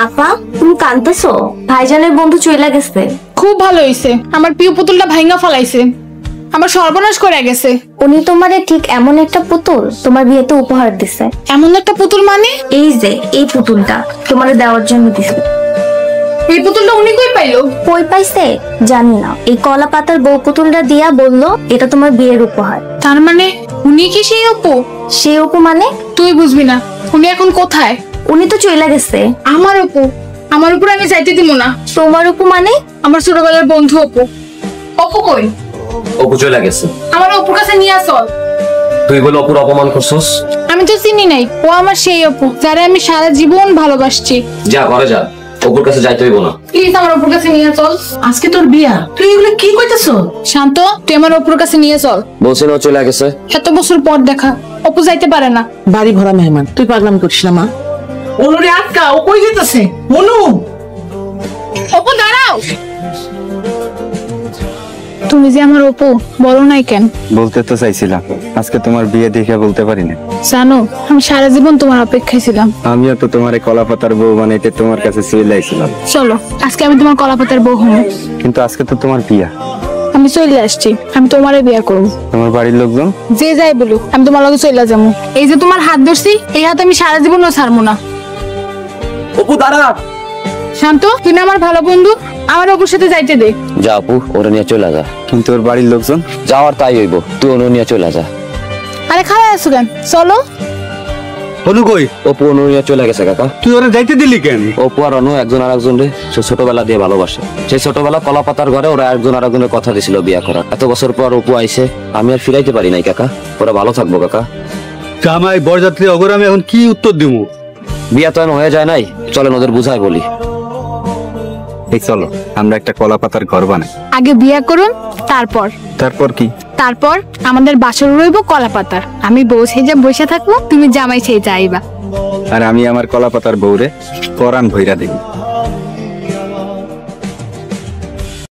আপা তুমি কাঁদতেছো? ভাইজানের বন্ধু চইলা গেছে। খুব ভালো হইছে, আমার প্রিয় পুতুলটা ভাঙা ফলাইছে, আমার সর্বনাশ করে গেছে। উনি তোমারে ঠিক এমন একটা পুতুল তোমার বিয়েতে উপহার দিছে। এমন একটা পুতুল মানে? এই যে এই পুতুলটা তোমারে দেওয়ার জন্য দিছে। এই পুতুলটা উনি কই পাইলো? কই পাইছে জানি না, এই কলা পাতার বউ পুতুলটা দিয়া বললো এটা তোমার বিয়ের উপহার। তার মানে উনি কি সেই অপু? সে অপু মানে? তুই বুঝবি না, উনি এখন কোথায়? উনি তো চইলা গেছে। আমার অপু, আমার উপর আমি যাইতে দিব না। তোমার অপু মানে? আমার ছোটবেলার বন্ধু অপু। অপু কই? অপু চলে গেছে। আমার অপুর কাছে নিয়ে চল। তুই বলে অপুর অপমান করছস? আমি তো চিনি নাই, ও আমার সেই অপু যারা আমি সারা জীবন ভালোবাসছি। যা ঘরে যা, অপুর কাছে যাইতে হইব না। প্লিজ আমার অপুর কাছে নিয়ে চল। আজকে তোর বিয়া, তুই এগুলো কি কইতেছ? শান্ত, তুই আমার অপুর কাছে নিয়ে চল। বলছেন ও চলে গেছে। এত বছর পর দেখা, অপু যাইতে পারে না। বাড়ি ভরা মেহমান, তুই পাগলামি করিস না মা। অনুরে আটকা, ও কই যেতেছে? অনু, অপু দাঁড়াও। তুমি যে আমার অপু, বলো নাই কেন? বলতে তো চাইছিলাম, আজকে তোমার বিয়ে দেখে বলতে পারি না। জানো, আমি সারা জীবন তোমার অপেক্ষায় ছিলাম। আমিও তো তোমার কলা পাতার বউ বানাইতে তোমার কাছে চলে আইছিলাম। চলো আজকে আমি তোমার কলাপাতার বউ হবো। কিন্তু আজকে তো তোমার বিয়া। আমি চলে আসছি, আমি তোমারে বিয়ে করবো। তোমার বাড়ির লোকজন যে যাই বলুক, আমি তোমার লগে চলে যাবো। এই যে তোমার হাত ধরছি, এই হাত আমি সারা জীবনও ছাড়বো না। অপু দাঁড়া। শান্ত, তুই না আমার ভালো বন্ধু, আমার অপুর সাথে যাইতে দে। যা অপু, ওরে নিয়ে চলে যা। কিন্তু ওর বাড়ির লোকজন? যাওয়ার তাই হইব, তুই অনু নিয়ে চলে যা। আরে খারাপ আছো কেন, চলো। অনু কই? অপু অনু নিয়ে চলে গেছে কাকা। তুই ওরা যাইতে দিলি কেন? অপু আর অনু একজন আরেকজন রে সে ছোটবেলা দিয়ে ভালোবাসে। সেই ছোটবেলা কলা পাতার ঘরে ওরা একজন আরেকজনের কথা দিছিল বিয়া করার। এত বছর পর অপু আইছে, আমি আর ফিরাইতে পারি নাই কাকা। ওরা ভালো থাকবো কাকা। জামাই বরযাত্রী অগর আমি এখন কি উত্তর দিব? বিয়া তো এখন হয়ে যায় নাই, চলেন ওদের বুঝাই বলি। এই চলো আমরা একটা কলা পাতার ঘর বানাই। আগে বিয়ে করুন, তারপর। তারপর কি? তারপর আমাদের বাসর রইব কলাপাতার। আমি বউ সেজে বসে থাকবো, তুমি জামাই সেজে আইবা। আর আমি আমার কলা পাতার বউরে পরাণ ভইরা দেব।